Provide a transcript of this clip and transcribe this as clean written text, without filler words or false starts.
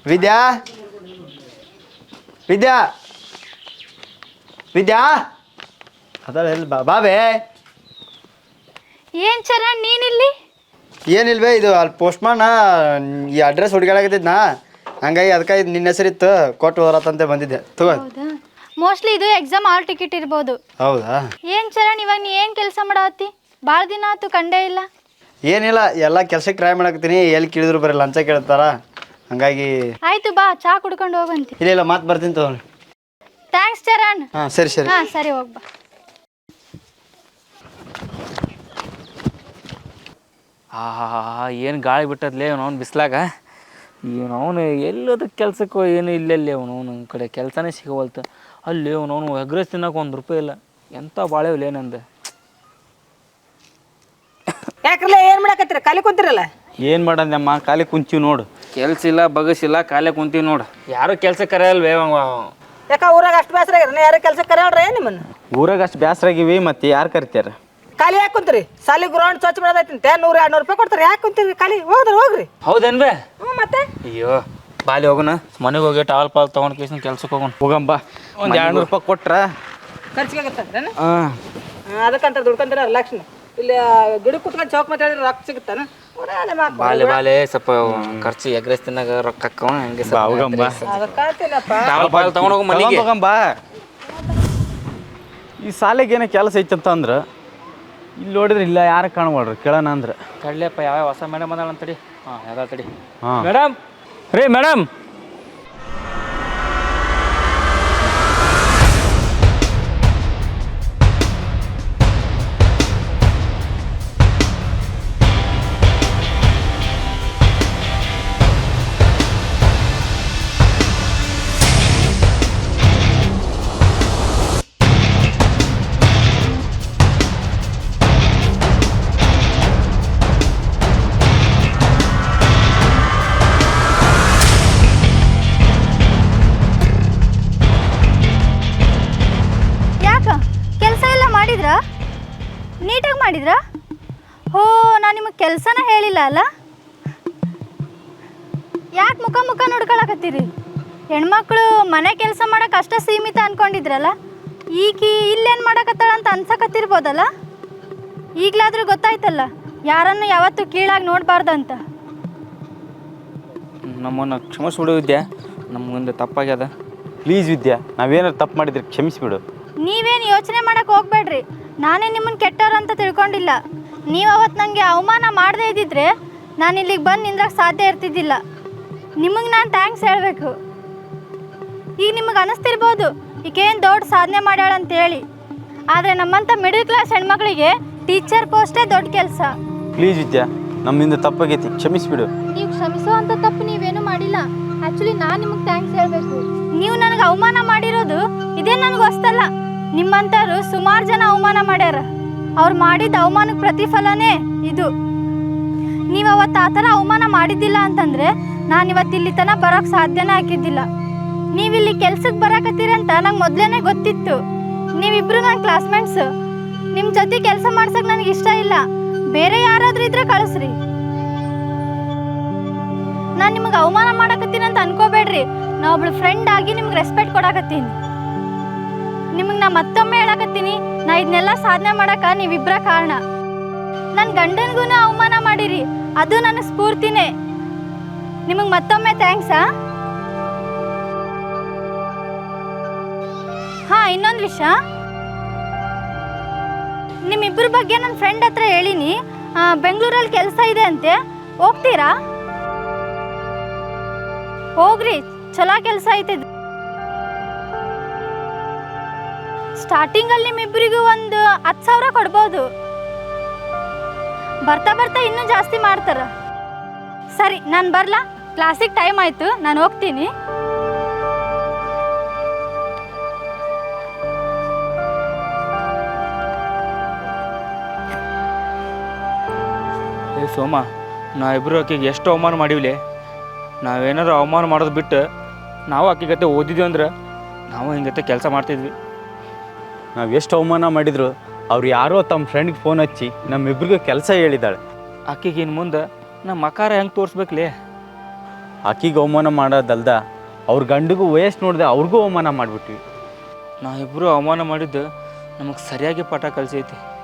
ವಿದ್ಯಾ ವಿದ್ಯಾ ವಿದ್ಯಾ ಅದಲ್ಲ ಎಲ್ಲಿ ಬಾಬೇ ಏನ್ ಚರಣ್ ನೀನಿಲ್ಲಿ? ಏನಿಲ್ವೇ ಇದು ಅಲ್ಲಿ ಪೋಸ್ಟ್ಮಾನ ಈ ಅಡ್ರೆಸ್ ಹುಡುಗಾಡಕತ್ತಿದ್ನಾ ಹಂಗಾಗಿ ಅದಕ್ಕೆ ಇದು ನಿನ್ನ ಹೆಸರಿತ್ತು ಕೊಟ್ಟು ಹೋರತ್ತಂತೆ ಬಂದಿದ್ದೆ ತಗೋ. ಹೌದಾ? ಮೋಸ್ಟ್ಲಿ ಇದು ಎಕ್ಸಾಮ್ ಆಲ್ ಟಿಕೆಟ್ ಇರ್ಬೋದು. ಹೌದಾ? ಏನ್ ಚರಣ್ ಇವಾಗ ನೀ ಏನ್ ಕೆಲಸ ಮಾಡತ್ತಿ? ಭಾಳ ದಿನ ಆಯ್ತು ಕಂಡೇ ಇಲ್ಲ. ಏನಿಲ್ಲ ಎಲ್ಲ ಕೆಲ್ಸಕ್ಕೆ ಟ್ರೈ ಮಾಡಕತ್ತೀನಿ ಎಲ್ಲಿ ಕೇಳಿದ್ರು ಬರೀ ಲಂಚ ಕೇಳ್ತಾರ ಹಂಗಾಗಿ. ಆಯ್ತು ಬಾ ಚಾ ಕುಡ್ಕೊಂಡು ಹೋಗಂತಿ. ಇಲ್ಲ ಮತ್ತೆ ಬರ್ತೀನಿ ತಗೊಳ್ಳಿ. ಥ್ಯಾಂಕ್ಸ್ ಚರಣ್. ಹಾಂ ಸರಿ ಸರಿ. ಹಾಂ ಸರಿ ಹೋಗ್ಬಾ. ಏನು ಗಾಳಿ ಬಿಟ್ಟದ್ಲೇ ಅವನು ಬಿಸ್ಲಾಗ. ಅವನು ಎಲ್ಲದ ಕೆಲ್ಸಕ್ಕೋ ಏನು ಇಲ್ಲಲ್ಲಿ ಅವನು ನಮ್ಮ ಕಡೆ ಕೆಲಸನೇ ಸಿಗವಲ್ತು. ಅಲ್ಲಿ ಅವನು ಎಗ್ರೆಸ್ ತಿನ್ನೋಕೆ ₹1 ಇಲ್ಲ. ಎಂಥ ಬಾಳೆವಲ್ಲ ನಂದು. ಯಾಕ್ರಲ್ಲ ಏನು ಮಾಡಕತ್ತೀರ? ಖಾಲಿ ಕುಂತಿರಲ್ಲ. ಏನು ಮಾಡಂದಮ್ಮ ಖಾಲಿ ಕುಂತೀವಿ ನೋಡು. ಕೆಲ್ಸ ಇಲ್ಲ ಬಗಸಿಲ್ಲ ಖಾಲಿ ಕುಂತೀವಿ ನೋಡು. ಯಾರು ಕೆಲಸ ಕರೆಯಲ್ವೇ ಯಾಕ ಊರಾಗ ಅಷ್ಟು ಬೇಸರ ಆಗ್ಯಾರ? ಯಾರು ಕೆಲ್ಸಕ್ಕೆ ಕರೆಯಲ್ರಿ ನಿಮ್ಮನ್ನು? ಊರಾಗ ಅಷ್ಟು ಬೇಸರ ಆಗಿವಿ ಮತ್ತೆ ಯಾರು ಕರಿತಾರ? ಖಾಲಿ ಯಾಕೆ ಕುಂತೀರಿ? ಸಾಲಿ ಗ್ರೌಂಡ್ ಸ್ವಚ್ಛ ಮಾಡೋದೈತಂತೆ ₹100-200 ಕೊಡ್ತಾರೆ. ಯಾಕೆ ಕುಂತೀರಿ ಖಾಲಿ? ಹೋಗ್ರಿ. ಹೌದೇನ್ ಬೇ? ಹ್ಞೂ ಮತ್ತೆ ಅಯ್ಯೋ ಬಾಲಿ ಹೋಗೋಣ ಮನೆಗೆ ಹೋಗಿ ಟವಲ್ ಪಾಲ್ ತೊಗೊಂಡು ಕೇಸಿನ ಕೆಲ್ಸಕ್ಕೆ ಹೋಗೋಣ. ಹೋಗಂಬ ಒಂದು ₹200 ಕೊಟ್ರ ಖರ್ಚಿಗೆ ಆಗತ್ತಂದ್ರೆ ಹಾಂ ಅದಕ್ಕಂತ ದುಡ್ಕೊಂತೀರ ಲಕ್ಷ್ಮಿ. ಇಲ್ಲಿ ಗಿಡ ಕುತ್ಕೊಂಡು ಚೌಕ್ ಮಾತಾಡಿದ್ರೆ ರೊಕ್ಕ ಸಿಗುತ್ತಾನ? ಬಾಲೆ ಸ್ವಲ್ಪ ಖರ್ಚು ಎಗ್ರೆಸ್ ತಿನ್ನಾಗ ರೊಕ್ಕ ಹಾಕೋಣ ಹಂಗೆ ಹೋಗಂಬ. ಅದಕ್ಕಂತೀನಪ್ಪ. ಟವಲ್ ಪಾಲ್ ತೊಗೊಂಡು ಹೋಗೋ ಮನೆಗೆ ಹೋಗಂಬ. ಈ ಸಾಲಿಗೆ ಏನೋ ಕೆಲಸ ಐತಂತ ಅಂದ್ರೆ ಇಲ್ಲಿ ನೋಡಿದ್ರೆ ಇಲ್ಲ ಯಾರು ಕಾಣಬಾಡ್ರಿ ಕೇಳೋಣ ಅಂದ್ರೆ. ತಡ್ಲಿಯಪ್ಪ ಯಾವ ಹೊಸ ಮೇಡಮ್ ಬಂದಾಳ ಅಂತಡಿ. ಹಾಂ ಯಾವ್ದು ತಡಿ. ಹಾಂ ಮೇಡಮ್ ರೀ ಮೇಡಮ್. ನೀಟಾಗಿ ಮಾಡಿದ್ರಾ? ಹೋ ನಾನು ನಿಮಗೆ ಕೆಲಸನ ಹೇಳಿಲ್ಲ ಅಲ್ಲ. ಯಾಕೆ ಮುಖ ನೋಡ್ಕೊಳಕತ್ತೀರಿ? ಹೆಣ್ಮಕ್ಳು ಮನೆ ಕೆಲಸ ಮಾಡೋಕೆ ಅಷ್ಟ ಸೀಮಿತ ಅಂದ್ಕೊಂಡಿದ್ರಲ್ಲ, ಈಗ ಇಲ್ಲೇನು ಮಾಡಕತ್ತಾಳ ಅಂತ ಅನ್ಸಕತ್ತಿರ್ಬೋದಲ್ಲ. ಈಗಲಾದರೂ ಗೊತ್ತಾಯ್ತಲ್ಲ ಯಾರನ್ನು ಯಾವತ್ತೂ ಕೀಳಾಗಿ ನೋಡಬಾರ್ದಂತ. ನಮ್ಮನ್ನು ಕ್ಷಮಿಸ್ಬಿಡು ವಿದ್ಯಾ, ನಮಗೊಂದು ತಪ್ಪಾಗ್ಯದ. ಪ್ಲೀಸ್ ವಿದ್ಯಾ, ನಾವೇನಾರು ತಪ್ಪು ಮಾಡಿದ್ರೆ ಕ್ಷಮಿಸಿಬಿಡು. ನೀವೇನು ಯೋಚನೆ ಮಾಡೋಕೆ ಹೋಗ್ಬೇಡ್ರಿ. ನಾನೇ ನಿಮ್ಮನ್ನು ಕೆಟ್ಟವ್ರು ಅಂತ ತಿಳ್ಕೊಂಡಿಲ್ಲ. ನೀವು ಅವತ್ತು ನನಗೆ ಅವಮಾನ ಮಾಡದೇ ಇದ್ದಿದ್ರೆ ನಾನು ಇಲ್ಲಿಗೆ ಬಂದು ನಿಂದ್ರಕ್ಕೆ ಸಾಧ್ಯ ಇರ್ತಿದ್ದಿಲ್ಲ. ನಿಮಗೆ ನಾನು ಥ್ಯಾಂಕ್ಸ್ ಹೇಳಬೇಕು. ಈಗ ನಿಮಗೆ ಅನ್ನಿಸ್ತಿರ್ಬೋದು ಈಗೇನು ದೊಡ್ಡ ಸಾಧನೆ ಮಾಡ್ಯಾಳ ಅಂತೇಳಿ, ಆದರೆ ನಮ್ಮಂಥ ಮಿಡಲ್ ಕ್ಲಾಸ್ ಹೆಣ್ಮಕ್ಳಿಗೆ ಟೀಚರ್ ಪೋಸ್ಟೇ ದೊಡ್ಡ ಕೆಲಸ. ಪ್ಲೀಸ್ ವಿದ್ಯಾ, ನಮ್ಮಿಂದ ತಪ್ಪಾಗೈತಿ, ಕ್ಷಮಿಸಿಬಿಡು. ನೀವು ಕ್ಷಮಿಸೋ ಅಂಥ ತಪ್ಪು ನೀವೇನು ಮಾಡಿಲ್ಲ. ಆ್ಯಕ್ಚುಲಿ ನಾನು ನಿಮಗೆ ಥ್ಯಾಂಕ್ಸ್ ಹೇಳಬೇಕು. ನೀವು ನನಗೆ ಅವಮಾನ ಮಾಡಿರೋದು ಇದೇ ನನಗೆ ಹೊಸ್ತಲ್ಲ. ನಿಮ್ಮಂಥವ್ರು ಸುಮಾರು ಜನ ಅವಮಾನ ಮಾಡ್ಯಾರ. ಅವ್ರು ಮಾಡಿದ ಅವಮಾನಕ್ಕೆ ಪ್ರತಿಫಲನೇ ಇದು. ನೀವು ಅವತ್ತು ಆ ಥರ ಅವಮಾನ ಮಾಡಿದ್ದಿಲ್ಲ ಅಂತಂದರೆ ನಾನು ಇವತ್ತು ಇಲ್ಲಿ ತನಕ ಬರೋಕ್ಕೆ ಸಾಧ್ಯನೇ ಆಗಿದ್ದಿಲ್ಲ. ನೀವಿಲ್ಲಿ ಕೆಲ್ಸಕ್ಕೆ ಬರಕತ್ತೀರಂತ ನಂಗೆ ಮೊದಲೇ ಗೊತ್ತಿತ್ತು. ನೀವಿಬ್ಬರು ನನ್ನ ಕ್ಲಾಸ್ಮೇಟ್ಸು. ನಿಮ್ಮ ಜೊತೆ ಕೆಲಸ ಮಾಡ್ಸೋಕೆ ನನಗೆ ಇಷ್ಟ ಇಲ್ಲ. ಬೇರೆ ಯಾರಾದರೂ ಇದ್ರೆ ಕಳಿಸ್ರಿ. ನಾನು ನಿಮಗೆ ಅವಮಾನ ಮಾಡಕತ್ತೀನಿ ಅಂತ ಅನ್ಕೋಬೇಡ್ರಿ. ನಾ ಒಬ್ಳು ಫ್ರೆಂಡ್ ಆಗಿ ನಿಮ್ಗೆ ರೆಸ್ಪೆಕ್ಟ್ ಕೊಡಕತ್ತೀನಿ. ನಿಮಗೆ ನಾ ಮತ್ತೊಮ್ಮೆ ಹೇಳಕತ್ತೀನಿ, ನಾ ಇದನ್ನೆಲ್ಲ ಸಾಧನೆ ಮಾಡಕ್ಕೆ ನೀವಿಬ್ಬರ ಕಾರಣ. ನನ್ನ ಗಂಡನಿಗೂ ಅವಮಾನ ಮಾಡಿರಿ, ಅದು ನನ್ನ ಸ್ಫೂರ್ತಿನೇ. ನಿಮಗೆ ಮತ್ತೊಮ್ಮೆ ಥ್ಯಾಂಕ್ಸಾ. ಹಾಂ, ಇನ್ನೊಂದು ವಿಷಯ, ನಿಮ್ಮಿಬ್ಬರ ಬಗ್ಗೆ ನನ್ನ ಫ್ರೆಂಡ್ ಹತ್ರ ಹೇಳಿನಿ. ಬೆಂಗಳೂರಲ್ಲಿ ಕೆಲಸ ಇದೆ ಅಂತೆ, ಹೋಗ್ತೀರಾ? ಹೋಗ್ರಿ, ಚಲೋ ಕೆಲಸ ಐತೆ. ಸ್ಟಾರ್ಟಿಂಗಲ್ಲಿ ನಿಮ್ಮಿಬ್ಬರಿಗೂ ಒಂದು 10,000 ಕೊಡ್ಬೋದು. ಬರ್ತಾ ಬರ್ತಾ ಇನ್ನೂ ಜಾಸ್ತಿ ಮಾಡ್ತಾರ. ಸರಿ, ನಾನು ಬರಲಾ? ಕ್ಲಾಸಿಗೆ ಟೈಮ್ ಆಯಿತು, ನಾನು ಹೋಗ್ತೀನಿ. ಏ ಸೋಮ, ನಾವಿಬ್ಬರು ಆಕೆಗೆ ಎಷ್ಟು ಅವಮಾನ ಮಾಡೀವಿಲೆ. ನಾವೇನಾರು ಅವಮಾನ ಮಾಡೋದು ಬಿಟ್ಟು ನಾವು ಆಕೆಗತ್ತೆ ಓದಿದ್ವಿ ಅಂದ್ರೆ ನಾವು ಹಿಂಗತ್ತೆ ಕೆಲಸ ಮಾಡ್ತಿದ್ವಿ. ನಾವು ಎಷ್ಟು ಅವಮಾನ ಮಾಡಿದ್ರು ಅವ್ರು ಯಾರೋ ತಮ್ಮ ಫ್ರೆಂಡ್ಗೆ ಫೋನ್ ಹಚ್ಚಿ ನಮ್ಮಿಬ್ರಿಗೂ ಕೆಲಸ ಹೇಳಿದ್ದಾಳೆ. ಆಕೆಗೆ ಇನ್ನು ಮುಂದೆ ನಮ್ಮ ಮಕಾರ ಹೆಂಗೆ ತೋರಿಸ್ಬೇಕಲೇ? ಆಕಿಗೆ ಅವಮಾನ ಮಾಡೋದಲ್ದ ಅವ್ರ ಗಂಡಿಗೂ ವಯಸ್ಸು ನೋಡಿದೆ ಅವ್ರಿಗೂ ಅವಮಾನ ಮಾಡಿಬಿಟ್ವಿ. ನಾವಿಬ್ಬರು ಅವಮಾನ ಮಾಡಿದ್ದು ನಮಗೆ ಸರಿಯಾಗಿ ಪಾಠ ಕಲಿಸೈತಿ.